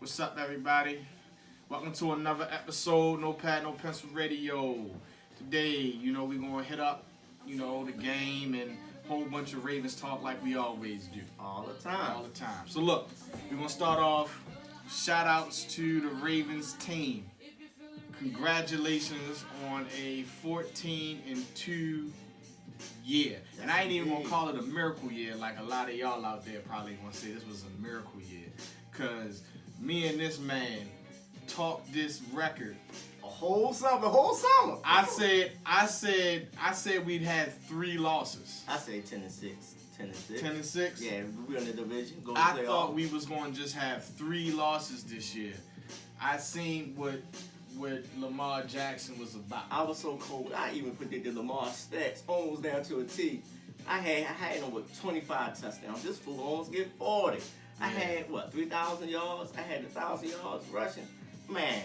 What's up, everybody? Welcome to another episode, No Pad, No Pencil Radio. Today, we're going to hit up, the game and a whole bunch of Ravens talk like we always do. All the time. All the time. So, look, we're going to start off, shout-outs to the Ravens team. Congratulations on a 14-2 year. And I ain't even going to call it a miracle year like a lot of y'all out there probably going to say this was a miracle year. Because me and this man talked this record The whole summer. I said we'd had 3 losses. I say 10-6. 10-6. 10-6? Yeah, we're in the division. Go to I playoffs. thought we was going to just have 3 losses this year. I seen what Lamar Jackson was about. I was so cold. I even predicted Lamar's stats almost down to a T. I had him with 25 touchdowns. This fool almost get 40. I had 3,000 yards. I had 1,000 yards rushing. Man,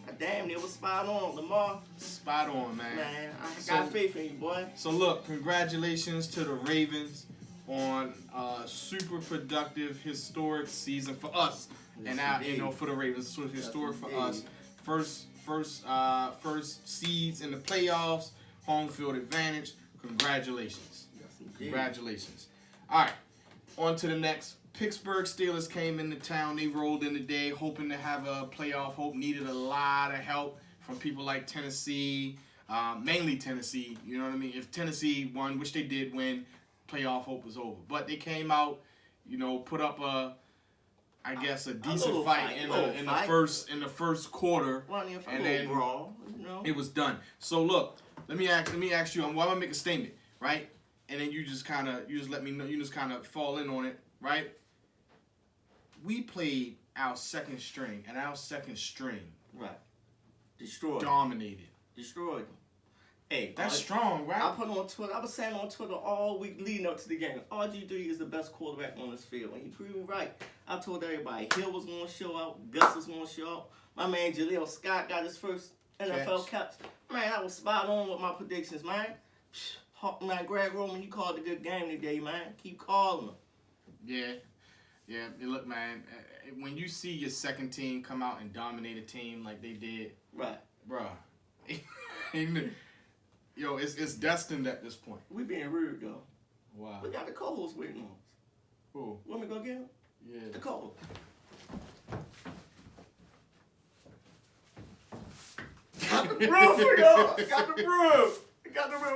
I damn near was spot on, Lamar. Spot on, man. Man, I got faith in you, boy. So look, congratulations to the Ravens on a super productive, historic season for us. Yes, And now, indeed. for the Ravens, it's sort of historic Yes, for indeed. us. First seeds in the playoffs, home field advantage. Congratulations. Yes, indeed. Congratulations. All right, on to the next. Pittsburgh Steelers came into town. They rolled in today, hoping to have a playoff hope. Needed a lot of help from people like Tennessee, mainly Tennessee. You know what I mean? If Tennessee won, which they did win, playoff hope was over. But they came out, put up a decent little fight fight, in little the fight. first quarter, Running for and a then little brawl, it was done. So look, let me ask you. I'm gonna make a statement, right? And then you just let me know. You just kind of fall in on it, right? We played our second string, and our second string Right. Destroyed. dominated. Destroyed. Hey, That's strong, right? I put on Twitter. I was saying on Twitter all week leading up to the game. RG3 is the best quarterback on this field, and he proved me right. I told everybody Hill was going to show out, Gus was going to show out. My man Jaleel Scott got his first NFL catch. Man, I was spot on with my predictions, man. Man, Greg Roman, he called a good game today, man. Keep calling him. Yeah. Look, man. When you see your second team come out and dominate a team like they did, Right. bruh, it's destined at this point. We being rude though. Wow. We got the co-host waiting on us. Who? Want me to go get him? Yeah. The co-host. Got the brew for y'all. Got the brew.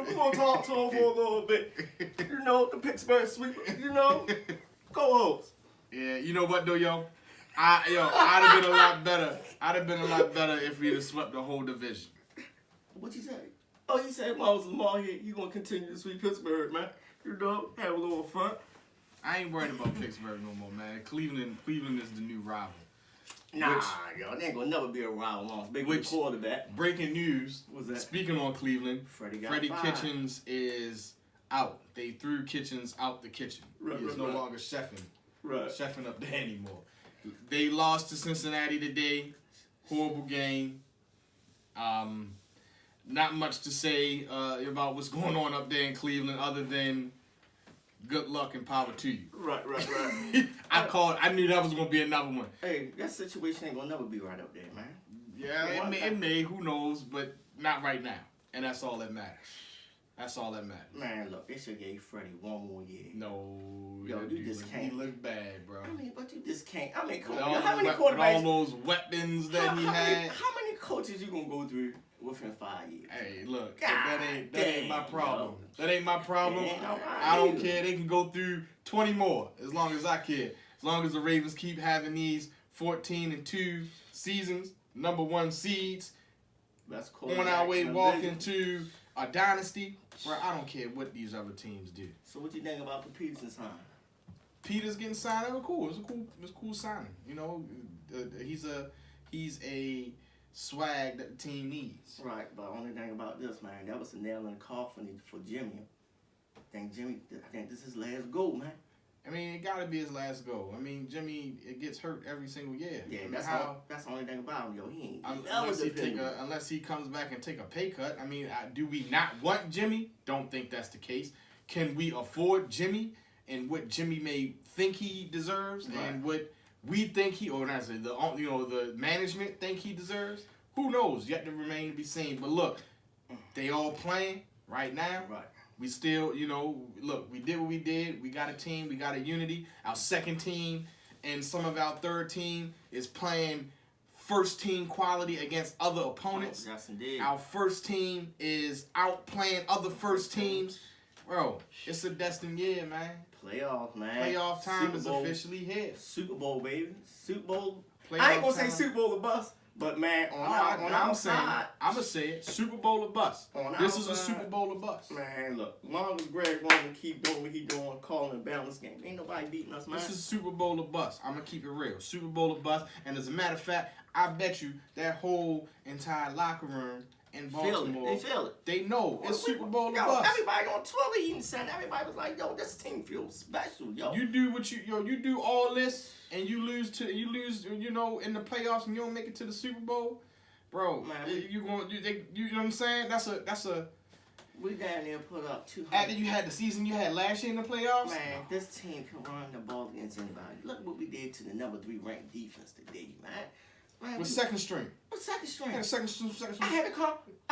We're gonna talk to him for a little bit. The Pittsburgh sweeper. Co-host. Yeah, you know what though, I'd have been a lot better. I'd have been a lot better if we'd have swept the whole division. What'd you say? Oh, he said, "Miles Lamar here. You gonna continue to sweep Pittsburgh, man? Have a little fun." I ain't worried about Pittsburgh no more, man. Cleveland is the new rival. Nah, they ain't gonna never be a rival long. Big with the quarterback. Breaking news. What's that? Speaking on Cleveland, Freddie Kitchens is out. They threw Kitchens out the kitchen. He is no longer chefing up there anymore. They lost to Cincinnati today. Horrible game. Not much to say about what's going on up there in Cleveland other than good luck and power to you. Right. I knew that was going to be another one. Hey, that situation ain't gonna never be right up there, man. Yeah, it may, who knows, but not right now. And that's all that matters. Man, look, they should give Freddie one more year. No, you just can't. He look bad, bro. But you just can't. Come With on. all, How many with quarterbacks? all those weapons that he had. How many coaches you gonna go through within 5 years? Hey, look, God that ain't my problem. That ain't my problem. It ain't no I don't either. care. They can go through 20 more as long as I care. As long as the Ravens keep having these 14-2 seasons, number 1 seeds, That's cool. on our way walking to a dynasty. Bro, I don't care what these other teams do. So what you think about the Peterson sign? Peter's getting signed. That was cool. It's a cool signing. He's a swag that the team needs. Right, but only thing about this, man, that was a nail in the coffin for Jimmy. I think this is his last go, man. I mean, it got to be his last go. I mean, Jimmy, it gets hurt every single year. Yeah, I mean, that's the only thing about him, He ain't. unless he comes back and take a pay cut. I mean, do we not want Jimmy? Don't think that's the case. Can we afford Jimmy and what Jimmy may think he deserves and what we think he, or not say the management think he deserves. Who knows? Yet to remain to be seen. But look, they all playing right now. Right. We still, look, we did what we did. We got a team. We got a unity. Our second team and some of our third team is playing first team quality against other opponents. Yes, indeed. Our first team is outplaying other first teams. Bro, it's a destined year, man. Playoff, man. Playoff time Super is Bowl. officially here. Super Bowl, baby. Super Bowl. Playoff I ain't gonna time. say Super Bowl or bust, but man, on our side, I'm gonna say it. Super Bowl or bust. On This our is a side, Super Bowl or bust. man, look, long as Greg Roman keep doing what he doing, calling a balanced game, ain't nobody beating us, man. This is Super Bowl or bust. I'm gonna keep it real. Super Bowl or bust. And as a matter of fact, I bet you that whole entire locker room in Baltimore, They feel it. they know it's Super Bowl or Yo, bust. everybody on Twitter even said, everybody was like, yo, this team feels special, yo. You do what you do all this and you lose in the playoffs and you don't make it to the Super Bowl, bro. Man, you know what I'm saying? That's a We down there put up 200. after you had the season you had last year in the playoffs. Man, this team can run the ball against anybody. Look what we did to the number 3 ranked defense today, man. With second string. What second string? Yeah, second string. I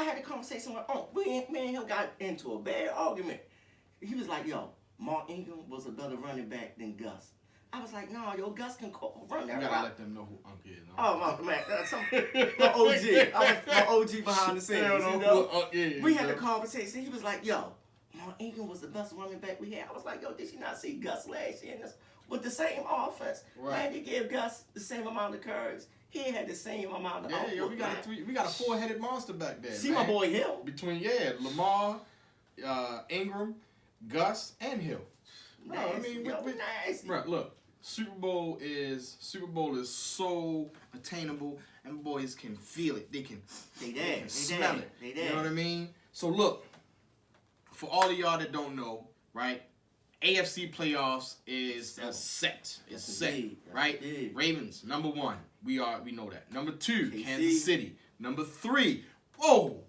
had a conversation with me and him got into a bad argument. He was like, yo, Mark Ingram was a better running back than Gus. I was like, no, yo, Gus can run that You gotta route. let them know who Unc is. Oh, my man, my OG. I was my OG behind the scenes. You know? We had a conversation. He was like, yo, Mark Ingram was the best running back we had. I was like, yo, did you not see Gus last year with the same offense? Right. Man, they gave Gus the same amount of carries. He had the same amount of output, Yeah, we got a 4-headed monster back there. See man. my boy Hill? Between Lamar, Ingram, Gus, and Hill. No, I mean, nasty. Bro, look, Super Bowl is so attainable, and boys can feel it. They can smell it. You know what I mean? So look, for all of y'all that don't know, right? AFC playoffs is set. It's set, right? Indeed. Ravens, number 1. We know that. Number 2, KC. Kansas City. Number 3, whoa!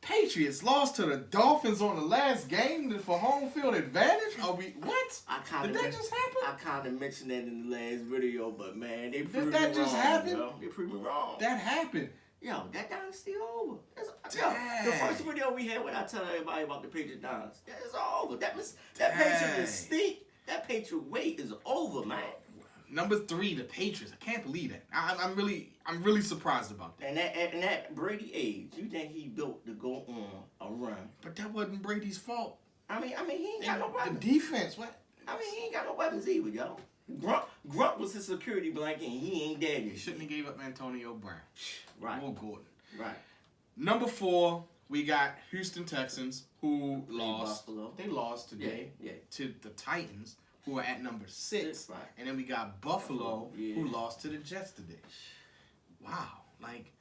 Patriots lost to the Dolphins on the last game for home field advantage? Are we what? Did that just happen? I kind of mentioned that in the last video, but man, they proved me that wrong. just happen? Yo. They proved me wrong. That happened. Yo, that dynasty over. Dang. The first video we had when I tell everybody about the Patriot dynasty, it's over. That Patriot mystique, that Patriot weight is over, man. Number 3, the Patriots. I can't believe that. I'm really surprised about that. And that Brady age, you think he built to go on a run? But that wasn't Brady's fault. I mean, he ain't got no The weapons. defense, what? I mean, he ain't got no weapons either, yo. Grunt was his security blanket, and he ain't dead He yet. shouldn't have gave up Antonio Brown. Right. Will Gordon. Right. Number 4, we got Houston Texans, who lost. Buffalo. They lost today Yeah. to the Titans, who are at number 6. Right. And then we got Buffalo, Yeah. who lost to the Jets today. Wow. Like,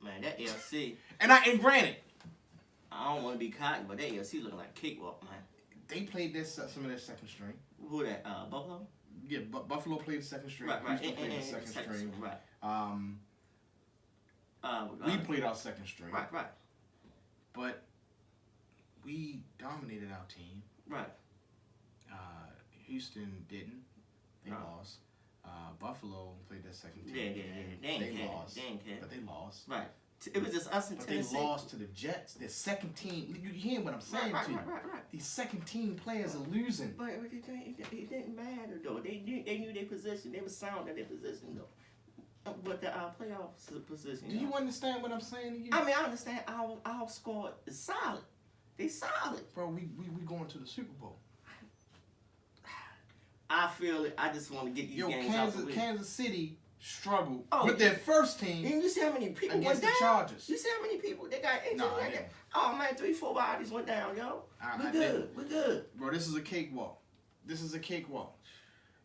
Man, that AFC, and granted, I don't want to be cocky, but that AFC looking like cakewalk, man. they played some of their second string. Who that? Buffalo? Yeah, Buffalo played the second string. Right. Houston played the second string. Right. We played our second string. Right. But we dominated our team. Right. Houston didn't. They No. lost. Buffalo played their second team. Yeah. They ain't care. lost. They ain't care. But they lost. Right. It was just us and But Tennessee. they lost to the Jets. Their second team. You hear what I'm saying to you? Right. These second team players are losing. But it didn't matter though. They knew their position. They were sound at their position though. But the playoff position. Do you understand what I'm saying to you? I mean, I understand our score is solid. They solid. Bro, we going to the Super Bowl. I feel it. I just want to get these games out the way. Kansas City struggled Oh, with their first team And you see how many people against went the down? Chargers. You see how many people they got injured? No, I didn't. Oh man, 3-4 bodies went down, yo. I We're didn't. good. Bro, this is a cakewalk. This is a cakewalk.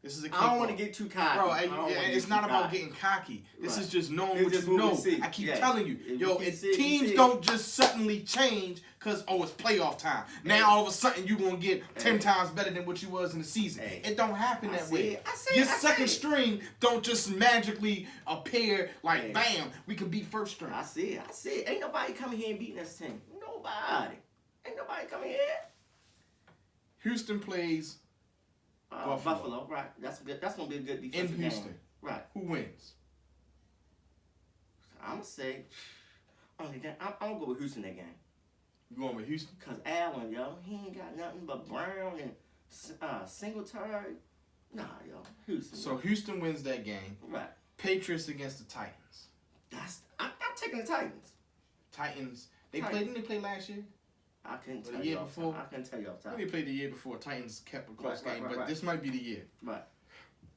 I don't want to get too cocky. Bro, I don't wanna get it's too not about cocky. getting cocky. This Right. is just knowing It's what just you what we know. see. I keep Yeah. telling you, If yo, we can see it, we teams see it. don't just suddenly change because, it's playoff time. Now all of a sudden you going to get 10 times better than what you was in the season. Hey. It don't happen I that see way. it. I see Your it. I second see it. string don't just magically appear like, Hey. bam, we can beat first string. I see it. Ain't nobody coming here and beating this team. Nobody. Ain't nobody coming here. Houston plays Buffalo, right? That's good. That's gonna be a good defensive in Houston. game, right? Who wins? I'm gonna say, I'm gonna go with Houston that game. You going with Houston? Cause Allen, yo, he ain't got nothing but Brown and Singletary. Nah, yo, Houston. So Houston wins that game. Right. Patriots against the Titans. I'm taking the Titans. Titans. They Titans. played. Didn't they play last year? I couldn't Or tell the you. year off before? top. I couldn't tell you off I top. think they played the year before. Titans kept a close Right, game, right, but right. this might be the year Right.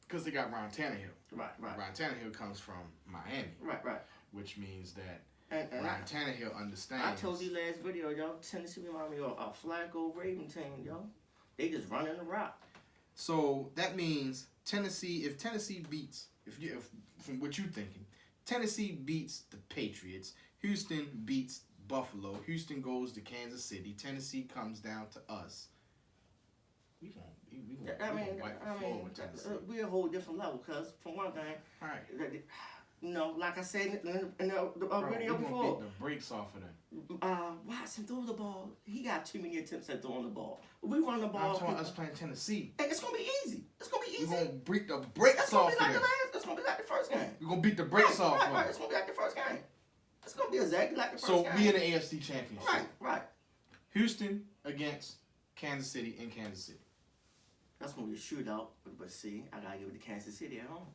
because they got Ryan Tannehill. Right. Ryan Tannehill comes from Miami, Right. which means that And Ryan Tannehill understands. I told you last video, yo, Tennessee remind me of a Flacco Raven team, yo. They just running the rock. So that means Tennessee. If Tennessee beats, if from what you thinking, Tennessee beats the Patriots. Houston beats Buffalo. Houston goes to Kansas City. Tennessee comes down to us. We gonna wipe the floor with Tennessee. We're a whole different level, cause for one thing, All right. you know, like I said in the Bro, video we gonna before, beat the brakes off of them. Watson throw the ball. He got too many attempts at throwing the ball. We run the I'm ball. talking us playing Tennessee. Hey, it's gonna be easy. It's gonna be easy. We're gonna beat the It's brakes gonna off be of like the them. last. It's gonna be like the first game. We're gonna beat the brakes off of Right. them. It's gonna be like the first game. It's gonna be exactly like the first So game. we in the AFC Championship. Right. Houston against Kansas City in Kansas City. That's gonna be a shootout. But see, I gotta give it to Kansas City at home.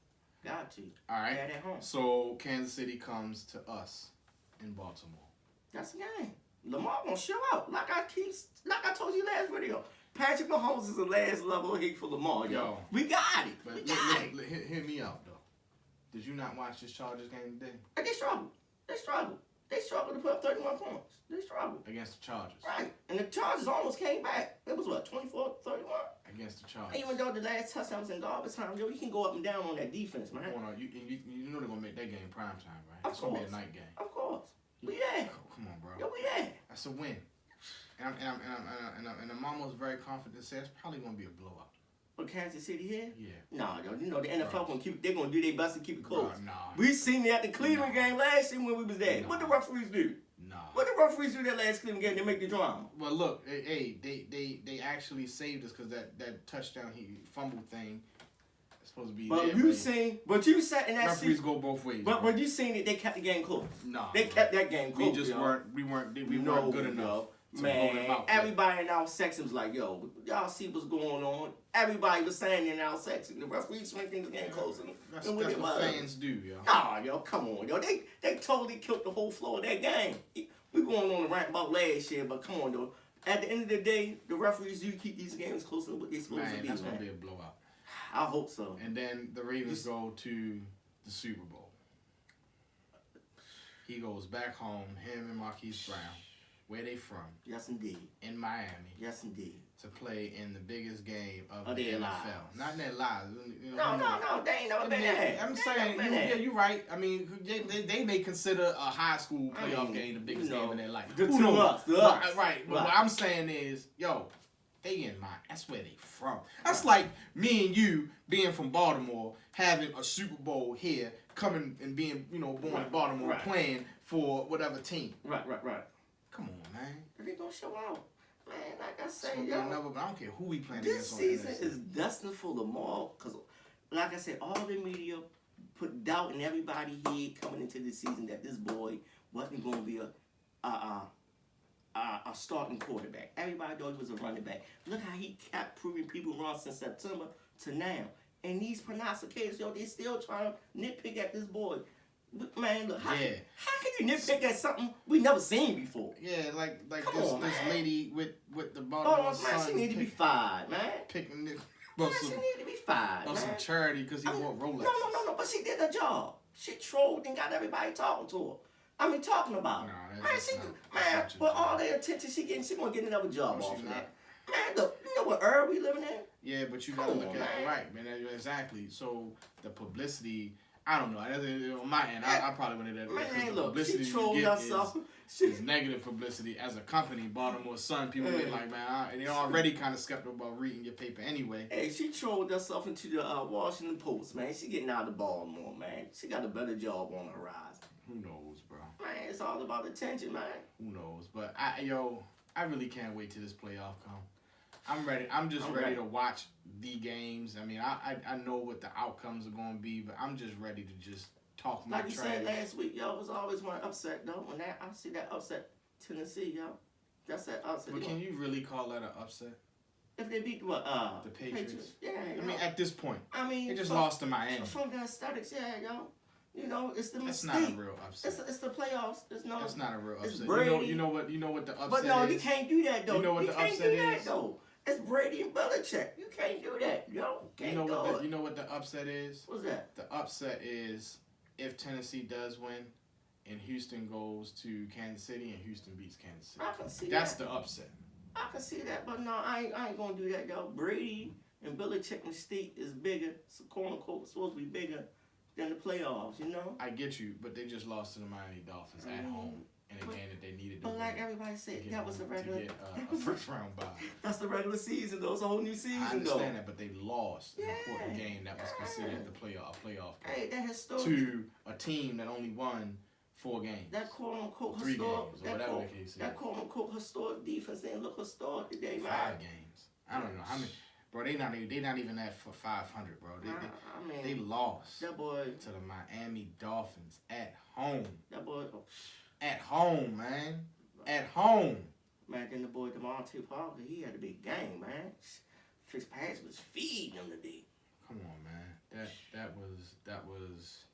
Got to. All right. Bad at home. So Kansas City comes to us in Baltimore. That's the game. Lamar gonna show out. Like I told you last video. Patrick Mahomes is the last level of hate for Lamar, yo. We got it. But We got it. hear me out though. Did you not watch this Chargers game today And they struggled. They struggled to put up 31 points. They struggled. against the Chargers? Right. And the Chargers almost came back. It was what, 24-31? Against the Chargers. Even though the last touchdown was in garbage time, yo, you can go up and down on that defense, man. Hold on, you know they're gonna make that game prime time, right? Of It's gonna be course. a night game. Of course. We there. Come on, bro. Yo, we there. That's a win. And I'm almost very confident to say it's probably gonna be a blowout. But Kansas City here? Yeah. Nah, yo, you know the NFL Bro. they're gonna do their best to keep it close. Bro, nah. We seen it at the Cleveland game last year when we was there. Nah. What the referees do? Nah. What the referees do that last Cleveland game? They make the drama. Well, look, hey, they actually saved us because that touchdown fumble thing is supposed to be But there. you sat in that referees seat. go both ways. But bro. you seen it? They kept the game close. Nah, They bro. kept that game close. We just yo. weren't good enough. Yo. to blow Man, them out. everybody in our section was like, yo, y'all see what's going on. Everybody was saying in our section. The referees making the game closer. That's than what it was. fans do, yo. Nah, yo, come on, yo. They totally killed the whole flow of that game. We going on a rant about last year, but come on, though. At the end of the day, the referees do keep these games closer than what they're supposed to Man, be, that's man. gonna be a blowout. I hope so. And then the Ravens go to the Super Bowl. He goes back home, him and Marquise Brown, where they from, Yes, indeed. in Miami, Yes, indeed. to play in the biggest game of Of the their NFL. lives. Not in their lives. You No, know, they ain't never I been mean, there. I'm They saying, ain't never been there. you're right. I mean, they may consider a high school I playoff mean, game the biggest you know, game in their life. to Who knows? us. Right. But what Right. I'm saying is, yo, they in mind. That's where they from. That's like me and you being from Baltimore, having a Super Bowl here, coming and being, born in Baltimore, Right. playing for whatever team. Right. Come on, man. They gonna show out. Man, like I It's said, gonna be yo. another, I don't care who we playing This against. season on the is destined for Lamar because, like I said, all the media put doubt in everybody's head coming into this season that this boy wasn't going to be a starting quarterback. Everybody thought he was a running back. Look how he kept proving people wrong since September to now. And these prognosticators, yo, they still trying to nitpick at this boy. Man, look, how can you nitpick at something we never seen before? Yeah, like Come this on, man. lady with the Baltimore Oh, man, Sun she need to be fired, man. picking this Man, about she some, need to be fired, about man. some charity because he I mean, bought Rolex. No, but she did her job. She trolled and got everybody talking to her. talking about her. Nah, Man, that's she, not man, your with all job. the attention she getting, she gonna get another job No, off she of not. that. Man, look, you know what era we living in? Yeah, but you Come gotta look on, at it man. right, man. Exactly. So the publicity, I don't know. On my end, I probably went in there. Man, the look, publicity she you trolled get herself. is negative publicity as a company. Baltimore Sun, people be like, man, and they're already kind of skeptical about reading your paper anyway. Hey, she trolled herself into the Washington Post, man. She getting out of Baltimore, man. She got a better job on the horizon. Who knows, bro? Man, it's all about attention, man. Who knows? But I really can't wait till this playoff come. I'm ready. I'm just I'm ready ready. to watch the games. I mean, I know what the outcomes are going to be, but I'm just ready to just talk my Like you trash. said last week, yo, was always one upset though. When I see that upset Tennessee, yo, that's that upset. But can you really call that an upset? If they beat what The Patriots? yeah. I mean, at this point, I mean, they just lost to Miami. From the aesthetics, yeah, yo. You know, it's the That's mistake. not a real upset. It's the playoffs. It's no. That's not a real It's upset. Brady. You know what the upset But no, is? you can't do that though. You know what the can't upset do that is? though. It's Brady and Belichick. You can't do that, yo. Can't You know do it. you know what the upset is? What's that? The upset is if Tennessee does win and Houston goes to Kansas City and Houston beats Kansas City. I can see That's that. the upset. I can see that, but no, I ain't gonna do that, yo. Brady and Belichick mistake is bigger, so quote unquote, supposed to be bigger than the playoffs, you know? I get you, but they just lost to the Miami Dolphins at home in a game that they needed to But win. like everybody said, to that was a regular. to get a first round bye. That's the regular season, though. It's a whole new season, I though. understand that, but they lost an Yeah, important game that was considered the playoff Hey, that historic. to a team that only won 4 games. That quote unquote 3 historic. games, or whatever the case is. That quote unquote historic defense didn't look historic today, man. 5 games. I don't know how many. Bro, they not even at for 500, bro. They lost that boy. to the Miami Dolphins at home. That boy. At home, man. At home. Man, then the boy DeMonte Parker, he had a big game, man. Fitzpatrick was feeding him today. Come on, man. That was.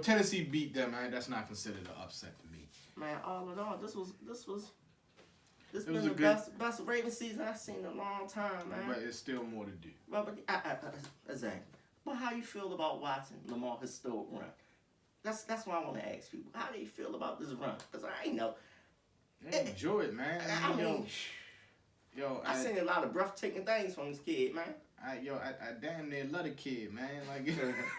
Tennessee beat them, man. That's not considered an upset to me. Man, all in all, this It been was the a good- best Ravens season I've seen in a long time, man. But it's still more to do. Exactly. But how you feel about watching Lamar historic run? That's why I want to ask people. How do you feel about this run? Because I ain't know. Enjoy it, man. I mean, I I seen a lot of breathtaking things from this kid, man. I damn near love the kid, man. Like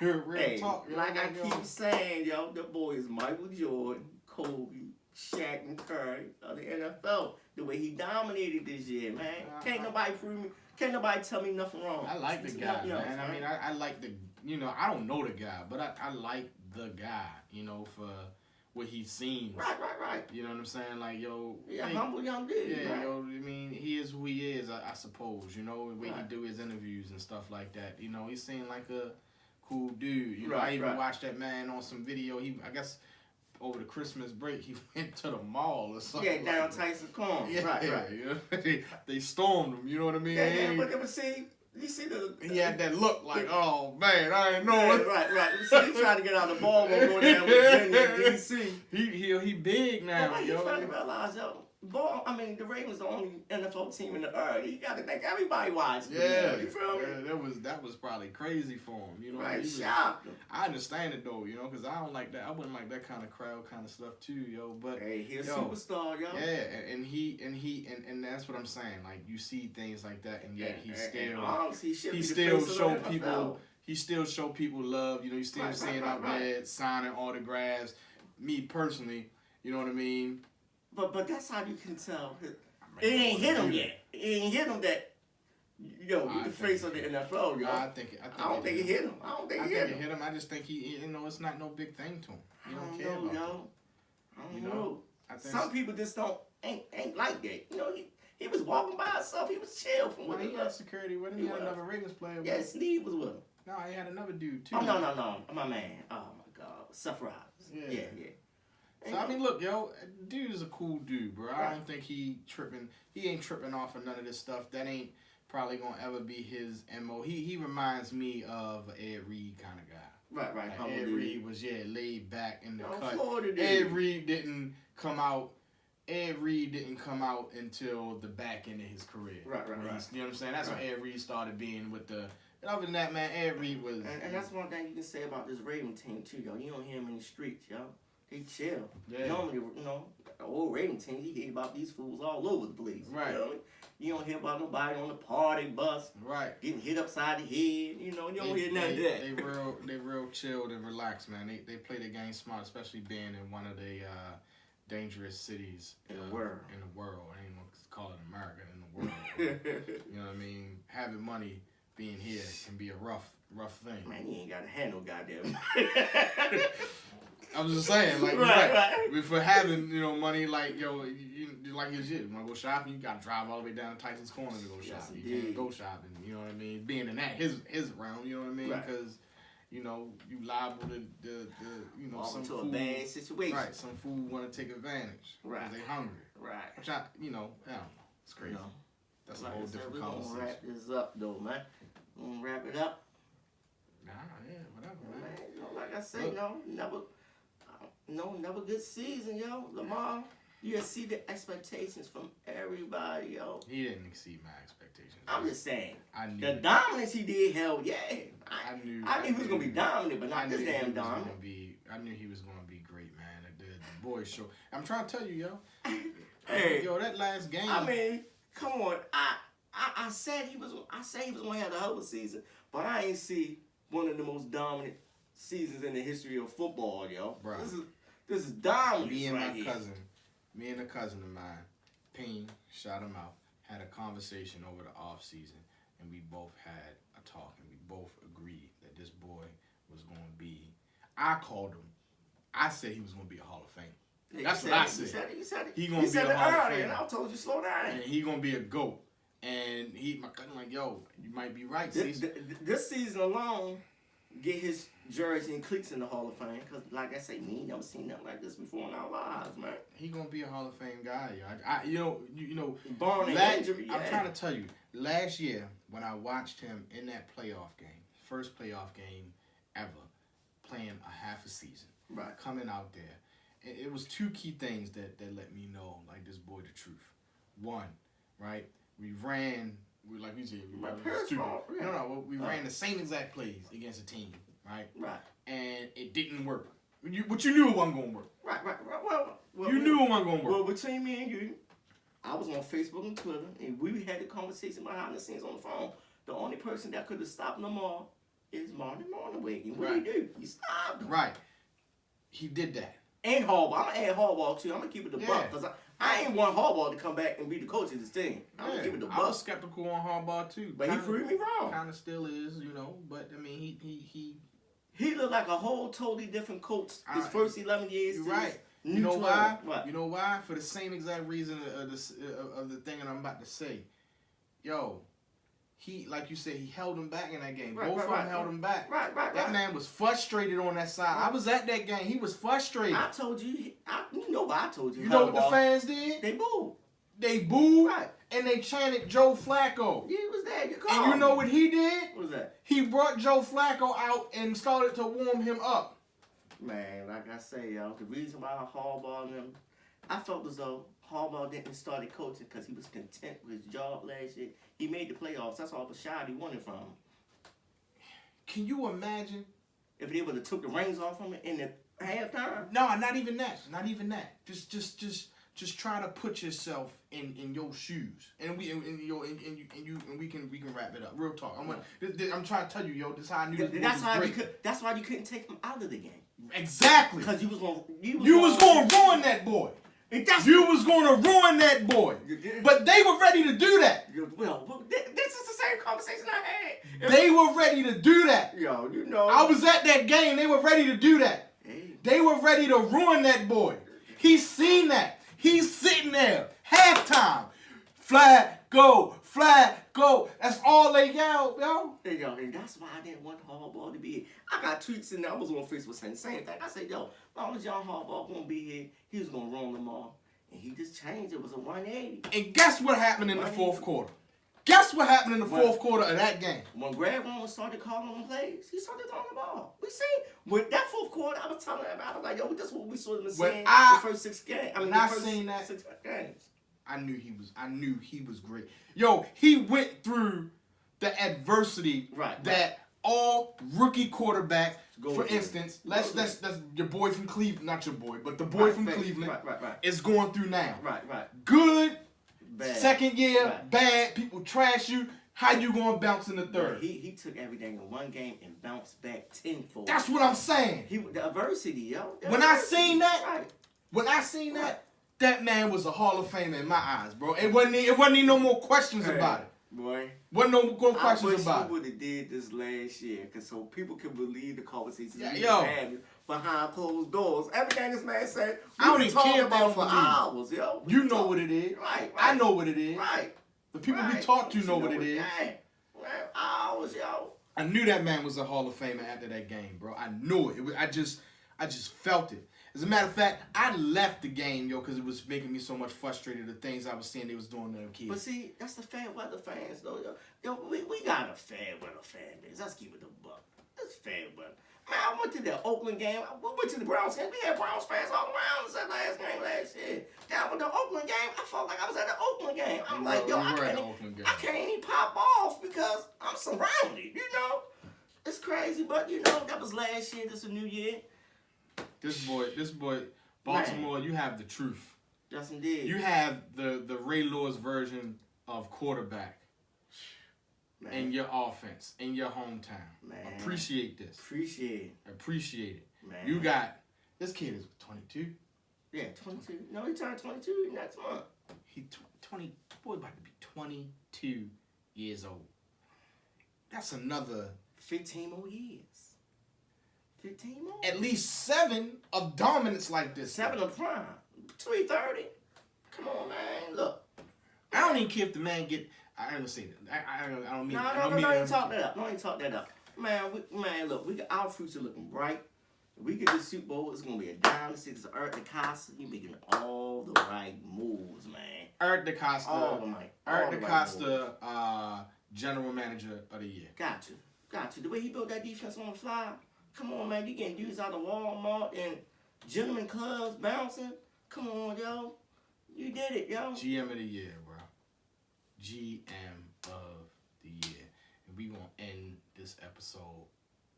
real Hey, talk. like I keep saying, yo, the boy is Michael Jordan, Kobe, Shaq, and Curry of the NFL. The way he dominated this year, man. Can't nobody prove me. Can't nobody tell me nothing wrong. I like the guy, man. I mean, I like the. I don't know the guy, but I like the guy. For what he's seen. Right. You know what I'm saying? Like, Yeah, humble young dude. Yeah, right? I mean, he is who he is, I suppose. The way Right. he do his interviews and stuff like that. He seemed like a cool dude. Right, I even right. watched that man on some video. I guess over the Christmas break, he went to the mall or something. Yeah, down Tyson Corn. Yeah, Right. they stormed him. You know what I mean? Yeah, but see, you see the. He had that look like, oh man, I ain't know Yeah, it. right. So he trying to get out of the ball going down with Virginia, DC. He big now, But yo. you finally realize, yo, the Ravens the only NFL team in the earth. You got to think everybody watching. Yeah, You feel me? that was probably crazy for him. Right, he was, shocked. I understand it though, because I don't like that. I wouldn't like that kind of crowd kind of stuff too, yo. But Hey, he's a yo, superstar, yo. yeah, and that's what I'm saying. Like you see things like that, and yet he still show people. He still show people love. You still Right, seeing right, out there signing autographs. Me personally, you know what I mean. But that's how you can tell. It ain't hit him yet. It ain't hit him that. Yo, the face of the NFL, yo. I don't think it hit him. I don't think it hit him. I just think it's not no big thing to him. He don't care know, about yo. that. I don't know. I think Some people just ain't like that. He was walking by himself. He was chill from when what he he had was. security with him, he had another Ravens player. Yeah, Sneed was with him. No, he had another dude too. Oh no, my man. Oh my God, Seth Rollins. Yeah. So I mean, look, yo, dude is a cool dude, bro. I Right. don't think he tripping. He ain't tripping off of none of this stuff. That ain't probably gonna ever be his MO. He reminds me of an Ed Reed kind of guy. Right. Like Ed Reed was laid back in the cut. Florida dude. Ed Reed didn't come out. Ed Reed didn't come out until the back end of his career. Right. You know what I'm saying? That's Right. when Ed Reed started being with the. And other than that, man, Ed Reed was. And that's one thing you can say about this Raven team too, yo. You don't hear them in the streets, yo. They chill. Yeah. Normally, the old Raven team, you hear about these fools all over the place. Right. You know? You don't hear about nobody on the party bus Right. getting hit upside the head. You don't hear none of that. They real chilled and relaxed, man. They play the game smart, especially being in one of the dangerous cities In the world. I ain't gonna call it America, in the world. You know what I mean? Having money, being here can be a rough thing. Man, you ain't got to handle goddamn. I'm just saying, like, right. For having, money, like, you like your shit. You want to go shopping, you got to drive all the way down to Tyson's Corner to go shopping. You can't go shopping, you know what I mean? Being in that, his realm, you know what I mean? Because, you liable to some into food, a bad situation. Right, some food want to take advantage. Right. Because they hungry. Right. Which I don't know. It's crazy. That's a whole different conversation. We're going to wrap this up, though, man. We're going to wrap it up. Nah, yeah, whatever, man. Like I say, never good season, yo. Lamar, you see the expectations from everybody, yo. He didn't exceed my expectations. I'm just saying. I knew the dominance he did, hell yeah. I knew he was going to be dominant, but not this damn dominant. I knew he was going to be great, man. The boys show. I'm trying to tell you, yo. Hey. Yo, that last game. I mean, come on. I said he was going to have a hell of a season, but I ain't see one of the most dominant seasons in the history of football, yo. Bro. This is dominant. Me and a cousin of mine, Ping, shout him out, had a conversation over the off season, and we both had a talk, and we both agreed that this boy was going to be. I called him. I said he was going to be a Hall of Fame. Yeah, That's what I said. You said it. He going to be a Hall of Fame. And I told you slow down. And he going to be a GOAT. And my cousin like, yo, you might be right. This season alone, get his jersey and cleats in the Hall of Fame. Because, like I say, we ain't never seen nothing like this before in our lives, man. He gonna be a Hall of Fame guy. Yo. Born in injury. I'm trying to tell you, last year when I watched him in that playoff game, first playoff game ever, playing a half a season, coming out there, it was two key things that let me know, like, this boy the truth. One, right? We ran, like we said, we ran the same exact plays against a team, right? Right. And it didn't work. But you knew it wasn't going to work. Right. Well, you knew it wasn't going to work. Well, between me and you, I was on Facebook and Twitter, and we had the conversation behind the scenes on the phone. The only person that could have stopped Lamar is Martin Morningwig. And what did he do? He stopped him. Right. He did that. And Harbaugh. I'm going to add Harbaugh, too. I'm going to keep it the buck, because I ain't want Harbaugh to come back and be the coach of this team. I'm going to give it the buck. I was skeptical on Harbaugh, too. But he proved me wrong. Kind of still is, but, I mean, he looked like a whole totally different coach his first 11 years. You're right. You know why? What? You know why? For the same exact reason of the thing that I'm about to say. Yo, he, like you said, he held him back in that game. Both of them held him back. Right. That man was frustrated on that side. I was at that game. He was frustrated. I told you. You know what I told you. You know what the fans did? They booed. Right. And they chanted Joe Flacco. Yeah, he was there. And you know what he did? What was that? He brought Joe Flacco out and started to warm him up. Man, like I say, y'all, the reason why Harbaugh and them, I felt as though Harbaugh didn't start coaching because he was content with his job last year. He made the playoffs. That's all Bashad wanted from him. Can you imagine if they would have took the reins off him in the halftime? No, not even that. Not even that. Just try to put yourself in your shoes, and we can wrap it up. Real talk. I'm trying to tell you, yo. This is how I knew this was great. That's why you couldn't take him out of the game. Exactly. Because you was going to ruin that boy. You was going to ruin that boy. But they were ready to do that. Well, this is the same conversation I had. They were ready to do that. Yo, you know. I was at that game. They were ready to do that. Hey. They were ready to ruin that boy. He's seen that. He's sitting there, halftime, flat, go. That's all they yell, yo. Hey, yo, and that's why I didn't want Harbaugh to be here. I got tweets and I was on Facebook saying the same thing. I said, yo, as long as John Harbaugh gonna be here, he was gonna run them all. And he just changed. It was a 180. And guess what happened in the fourth quarter? Guess what happened in the fourth quarter of that game? When Greg Roman started calling them plays, he started throwing the ball. We seen with that fourth quarter, I was telling him, I was like, yo, this is what we saw them saying the first 6 games. I mean, the first 6 games. I knew he was great. Yo, he went through the adversity that all rookie quarterbacks, for instance, that's your boy from Cleveland, not your boy, but the boy from Cleveland is going through now. Right. Good. Bad. Second year, bad. People trash you. How you gonna bounce in the third? He took everything in one game and bounced back tenfold. That's what I'm saying. The adversity, yo. When I seen that, that man was a Hall of Famer in my eyes, bro. It wasn't even no more questions about it. Boy. Wasn't no more I questions wish about you it. would have did this last year, cause so people can believe the conversations Yeah, we yo. having behind closed doors. Everything this man said, I don't we even talking care if they about don't for believe. hours, yo. You know what it is. Right. I know what it is. Right. The people we right. talk to You know what it is. Yeah. Right. Hours, yo. I knew that man was a Hall of Famer after that game, bro. I knew it. I just felt it. As a matter of fact, I left the game, yo, because it was making me so much frustrated. The things I was seeing they was doing to them kids. But see, that's the fair weather fans, though. Yo, we got a fair weather fan base. Let's keep it a buck. That's fair weather. Man, I went to the Oakland game. We went to the Browns game. We had Browns fans all around us that last game last year. Then I went to the Oakland game. I felt like I was at the Oakland game. I'm like, yo, I can't even pop off because I'm surrounded, you know? It's crazy, but, you know, that was last year. This is a new year. This boy, Baltimore, man. You have the truth. Yes, indeed. You have the Ray Lewis version of quarterback. Man. In your offense, in your hometown. Man. Appreciate this. Appreciate it. Man. You got, this kid is 22. Yeah, 22. No, he turned 22 next month. He 20, boy about to be 22 years old. That's another 15 more years. 15 more? At least 7 of dominance like this. 7 of prime. 330. Come on, man. Look. I don't even care if the man get. I don't say that. I don't mean. No, you talk that up. No, you talk that up. Man, look, our future looking bright. If we get the Super Bowl, it's gonna be a dynasty. It's Eric DeCosta. You making all the right moves, man. Eric DeCosta. All the right. Eric DeCosta, general manager of the year. Got you. The way he built that defense on the fly. Come on, man. You getting dudes out of Walmart and gentleman clubs bouncing. Come on, yo. You did it, yo. GM of the year, bro. GM of the year. And we gonna end this episode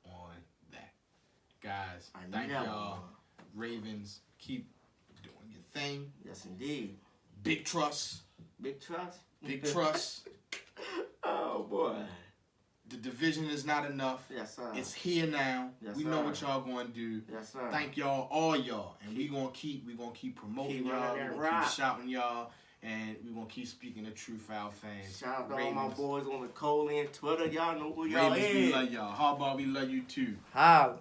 on that. Guys, thank y'all. Ravens, keep doing your thing. Yes, indeed. Big trust. Big trust? Big trust. Oh, boy. The division is not enough. Yes, sir. It's here now. Yes, we know what y'all going to do. Yes, sir. Thank y'all, all y'all, and we gonna keep promoting y'all. We gonna keep shouting y'all, and we gonna keep speaking the truth for our fans. Shout out to all my boys on the Colin Twitter. Y'all know who y'all Ravens, is. we love y'all. How about we love you too? Holla.